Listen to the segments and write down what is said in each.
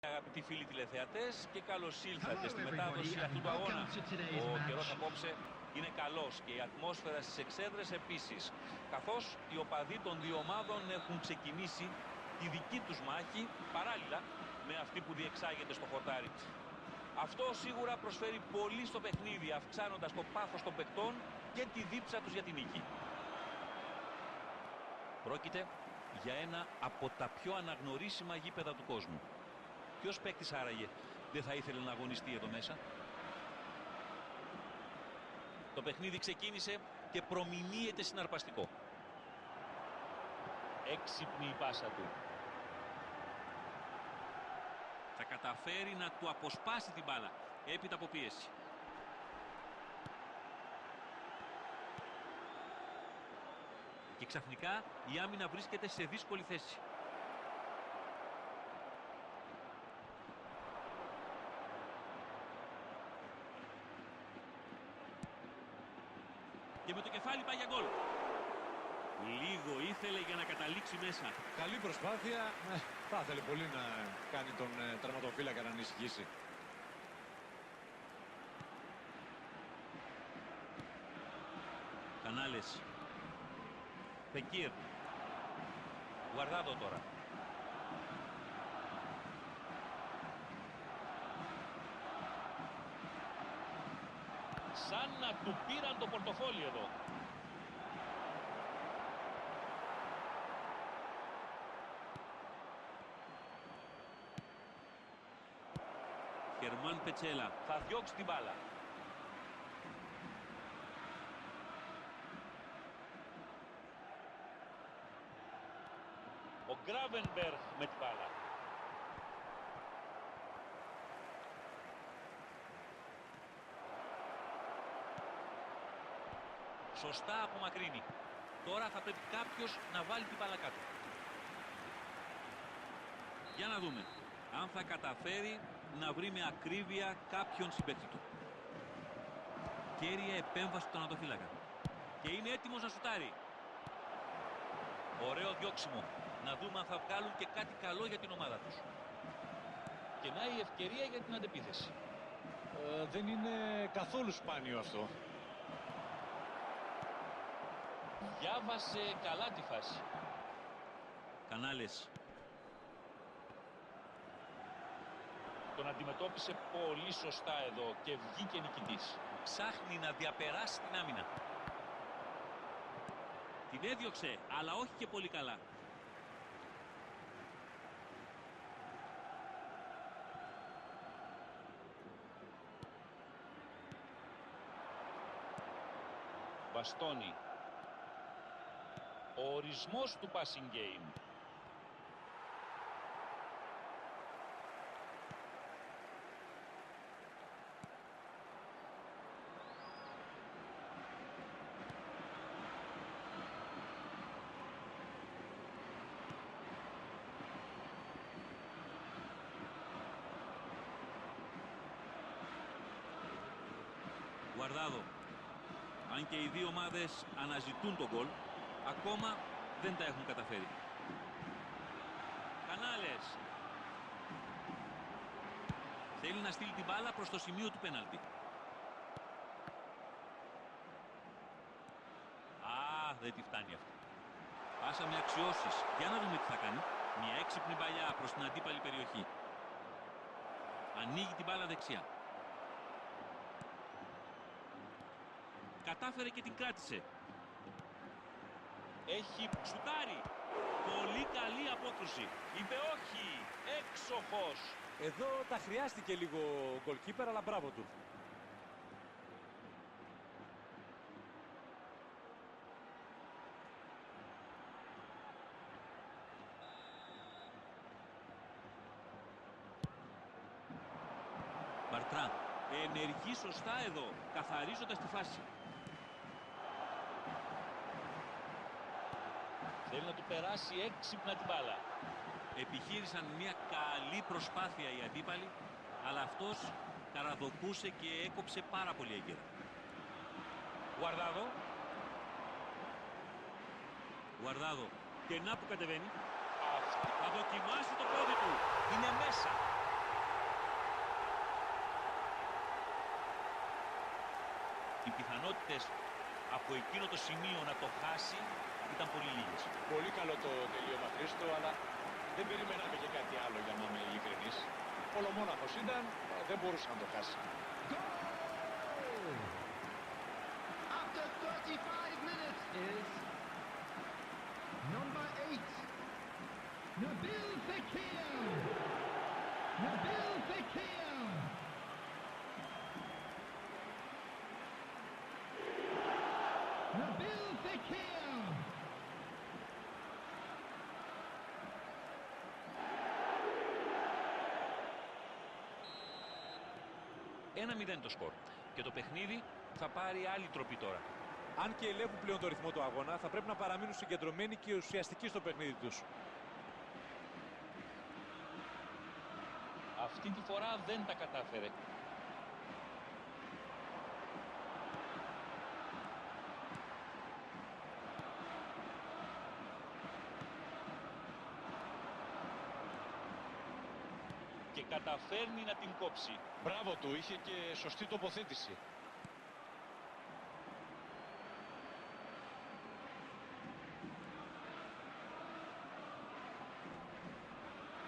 Αγαπητοί φίλοι τηλεθεατές, και καλώς ήλθατε στη μετάδοση αυτού του αγώνα. Ο καιρός απόψε είναι καλός και η ατμόσφαιρα στις εξέδρες επίσης, καθώς οι οπαδοί των δύο ομάδων έχουν ξεκινήσει τη δική τους μάχη παράλληλα με αυτή που διεξάγεται στο χορτάρι. Αυτό σίγουρα προσφέρει πολύ στο παιχνίδι, αυξάνοντας το πάθος των παικτών και τη δίψα τους για την νίκη. Πρόκειται για ένα από τα πιο αναγνωρίσιμα γήπεδα του κόσμου. Ποιος παίκτης άραγε δεν θα ήθελε να αγωνιστεί εδώ μέσα? Το παιχνίδι ξεκίνησε και προμηνύεται συναρπαστικό. Έξυπνη η πάσα του. Θα καταφέρει να του αποσπάσει την μπάλα έπειτα από πίεση. Και ξαφνικά η άμυνα βρίσκεται σε δύσκολη θέση. Και με το κεφάλι πάει για γκολ. Λίγο ήθελε για να καταλήξει μέσα. Καλή προσπάθεια. Θα ήθελε πολύ να κάνει τον τερματοφύλακα να ανησυχήσει. Κανάλες. Φεκίρ. Γουαρδάδο τώρα. Σαν να του πήραν το πορτοφόλι εδώ. Χερμάν Πετσέλα θα διώξει την μπάλα. Ο Γκράβενμπεργκ με την μπάλα. Σωστά απομακρύνει. Τώρα θα πρέπει κάποιος να βάλει την μπάλα κάτω. Για να δούμε αν θα καταφέρει να βρει με ακρίβεια κάποιον συμπαίκτη του. Κέρια επέμβαση του τερματοφύλακα. Και είναι έτοιμος να σουτάρει. Ωραίο διώξιμο. Να δούμε αν θα βγάλουν και κάτι καλό για την ομάδα τους. Και να η ευκαιρία για την αντεπίθεση. Δεν είναι καθόλου σπάνιο αυτό. Διάβασε καλά τη φάση. Κανάλες. Τον αντιμετώπισε πολύ σωστά εδώ και βγήκε νικητής. Ψάχνει να διαπεράσει την άμυνα. Την έδιωξε, αλλά όχι και πολύ καλά. Μπαστόνι. Ο ορισμός του passing game. Γουαρδάδο. Αν και οι δύο ομάδες αναζητούν τον γκολ, ακόμα δεν τα έχουν καταφέρει. Κανάλες. Θέλει να στείλει την μπάλα προς το σημείο του πέναλτι. Δεν τη φτάνει αυτή. Πάσα με αξιώσεις. Για να δούμε τι θα κάνει. Μια έξυπνη παλιά προς την αντίπαλη περιοχή. Ανοίγει την μπάλα δεξιά. Κατάφερε και την κράτησε. Έχει σουτάρει. Πολύ καλή απόκρουση. Είπε όχι. Έξοχος. Εδώ τα χρειάστηκε λίγο ο γκολκίπερ, αλλά μπράβο του. Μπαρτρά. Ενεργεί σωστά εδώ, καθαρίζοντας τη φάση. Θέλει να του περάσει έξυπνα την μπάλα. Επιχείρησαν μια καλή προσπάθεια οι αντίπαλοι, αλλά αυτός καραδοκούσε και έκοψε πάρα πολύ έγκαιρα. Γουαρδάδο. Και να που κατεβαίνει. Θα δοκιμάσει το πόδι του. Είναι μέσα. Οι πιθανότητες από εκείνο το σημείο να το χάσει ήταν πολύ λίγες. Πολύ καλό το τελείωμα, Χρήστο, αλλά δεν περιμέναμε και κάτι άλλο, για να είμαι ειλικρινής. Ολομόναχος ήταν, δεν μπορούσε να το χάσει. Goal! After 35 minutes is number 8, Nabil Fekir. Nabil Fekir. Nabil Fekir. 1-0 το σκορ. Και το παιχνίδι θα πάρει άλλη τροπή τώρα. Αν και ελέγχουν πλέον το ρυθμό του αγώνα, θα πρέπει να παραμείνουν συγκεντρωμένοι και ουσιαστικοί στο παιχνίδι τους. Αυτή τη φορά δεν τα κατάφερε. Και καταφέρνει να την κόψει. Μπράβο του, είχε και σωστή τοποθέτηση.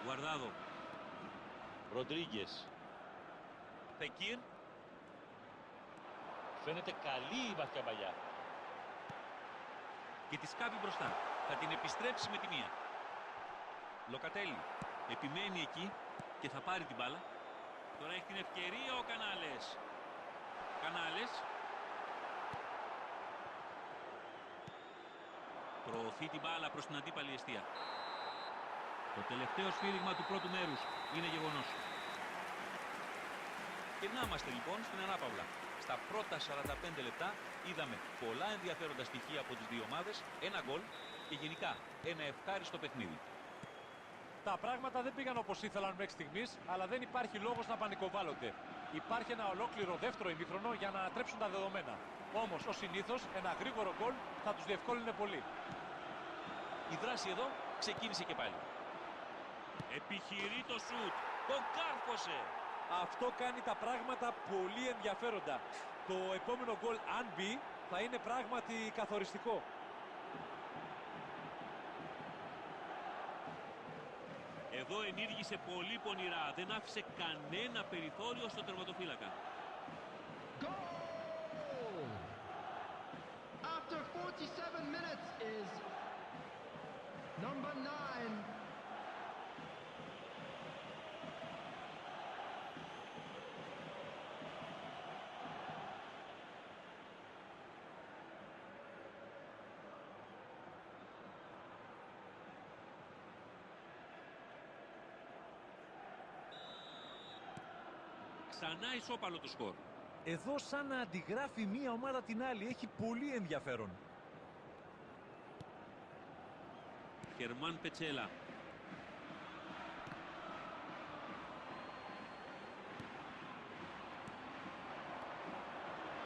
Γουαρδάδο. Ροντρίγκες. Φεκίρ. Φαίνεται καλή η βαθιά παλιά. Και τη σκάβει μπροστά. Θα την επιστρέψει με τη μία. Λοκατέλη. Επιμένει εκεί και θα πάρει την μπάλα. Τώρα έχει την ευκαιρία ο Κανάλες. Κανάλες. Προωθεί την μπάλα προς την αντίπαλη εστία. Το τελευταίο σφύριγμα του πρώτου μέρους είναι γεγονός. Και να είμαστε λοιπόν στην ανάπαυλα. Στα πρώτα 45 λεπτά είδαμε πολλά ενδιαφέροντα στοιχεία από τις δύο ομάδες, ένα γκολ και γενικά ένα ευχάριστο παιχνίδι. Τα πράγματα δεν πήγαν όπως ήθελαν μέχρι στιγμής, αλλά δεν υπάρχει λόγος να πανικοβάλλονται. Υπάρχει ένα ολόκληρο δεύτερο ημίχρονο για να ανατρέψουν τα δεδομένα. Όμως, ως συνήθως, ένα γρήγορο γκολ θα τους διευκόλυνε πολύ. Η δράση εδώ ξεκίνησε και πάλι. Επιχειρεί το σουτ. Το κάρφωσε. Αυτό κάνει τα πράγματα πολύ ενδιαφέροντα. Το επόμενο γκολ, αν μπει, θα είναι πράγματι καθοριστικό. Εδώ ενήργησε πολύ πονηρά. Δεν άφησε κανένα περιθώριο στο τερματοφύλακα. Goal! After 47 minutes is number 9. Ξανά ισόπαλο το σκορ. Εδώ σαν να αντιγράφει μία ομάδα την άλλη. Έχει πολύ ενδιαφέρον. Χερμάν Πετσέλα.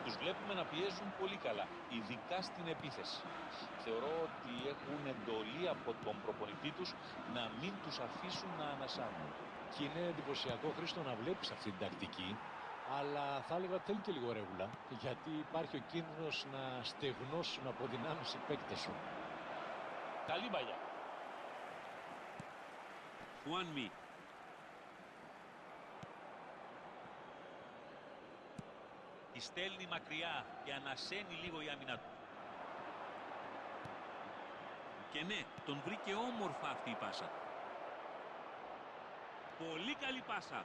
Τους βλέπουμε να πιέζουν πολύ καλά, ειδικά στην επίθεση. Θεωρώ ότι έχουν εντολή από τον προπονητή τους να μην τους αφήσουν να ανασάνουν. Και είναι εντυπωσιακό, Χρήστο, να βλέπεις αυτή την τακτική, αλλά θα έλεγα ότι θέλει και λίγο ρεύουλα, γιατί υπάρχει ο κίνδυνος να στεγνώσουν από δυνάμεις οι παίκτες σου. Καλή παλιά. Χουάνμι. Τη στέλνει μακριά και ανασένει λίγο η άμυνα του. Και ναι, τον βρήκε όμορφα αυτή η πάσα. Πολύ καλή πάσα.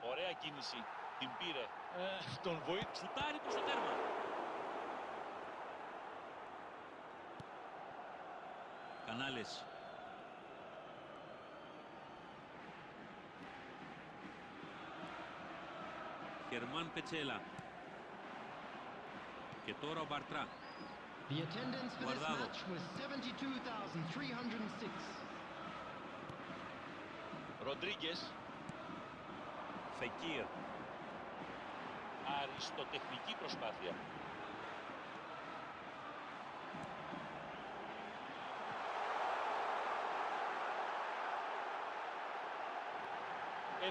Ωραία κίνηση. Την πήρε. Τον βοήθησε. Σουτάρει προς το τέρμα. Κανάλες. Χερμάν Πετσέλα. Και τώρα ο Μπαρτρά. The attendance for this Guardado. match was 72,306. Ροντρίγκες. Φεκίρ. Αριστοτεχνική προσπάθεια.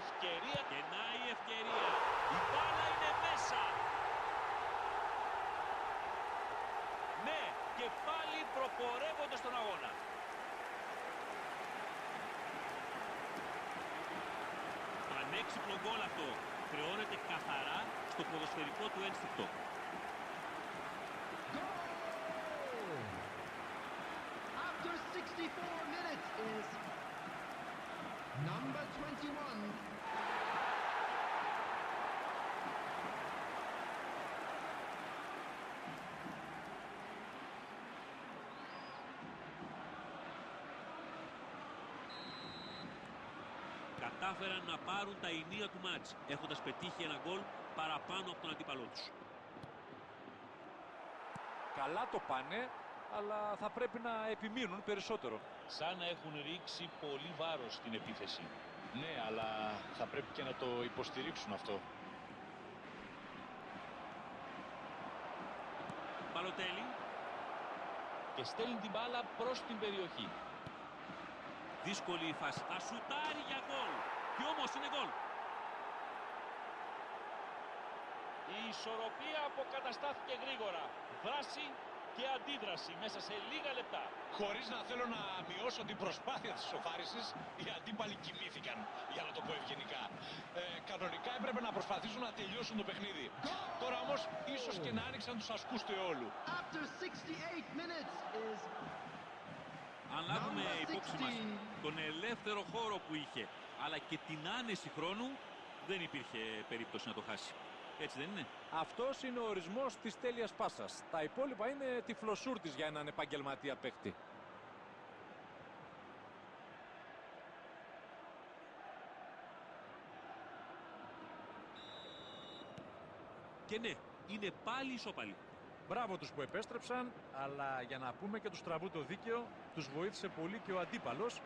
Ευκαιρία. Και να η ευκαιρία. Η μπάλα είναι μέσα. Ναι, και πάλι προπορεύονται στον αγώνα. Πανέξυπνο γκολ αυτό. Χρεώνεται καθαρά στο ποδοσφαιρικό του ένστικτο. After 64 minutes is number 21. Κατάφεραν να πάρουν τα ηνία του μάτς, έχοντας πετύχει ένα γκολ παραπάνω από τον αντίπαλό τους. Καλά το πάνε, αλλά θα πρέπει να επιμείνουν περισσότερο. Σαν να έχουν ρίξει πολύ βάρος στην επίθεση. Ναι, αλλά θα πρέπει και να το υποστηρίξουν αυτό. Μπαλοτέλη. Και στέλνει την μπάλα προς την περιοχή. Δύσκολη η φάση. Θα σουτάρει για γκολ. Και όμως είναι γκολ. Η ισορροπία αποκαταστάθηκε γρήγορα. Δράση και αντίδραση μέσα σε λίγα λεπτά. Χωρίς να θέλω να μειώσω την προσπάθεια της ισοφάρισης, οι αντίπαλοι κοιμήθηκαν, για να το πω ευγενικά. Κανονικά έπρεπε να προσπαθήσουν να τελειώσουν το παιχνίδι. Τώρα όμως ίσως και να άνοιξαν τους ασκούς του αιώλου. After 68 minutes is Αν λάβουμε Number υπόψη μας 16. τον ελεύθερο χώρο που είχε, αλλά και την άνεση χρόνου, δεν υπήρχε περίπτωση να το χάσει. Έτσι δεν είναι? Αυτός είναι ο ορισμός της τέλειας πάσας. Τα υπόλοιπα είναι τυφλοσούρτης για έναν επαγγελματία παίκτη. Και ναι, είναι πάλι ισόπαλοι. Μπράβο τους που επέστρεψαν, αλλά για να πούμε και τους τραβού το δίκαιο, τους βοήθησε πολύ και ο αντίπαλος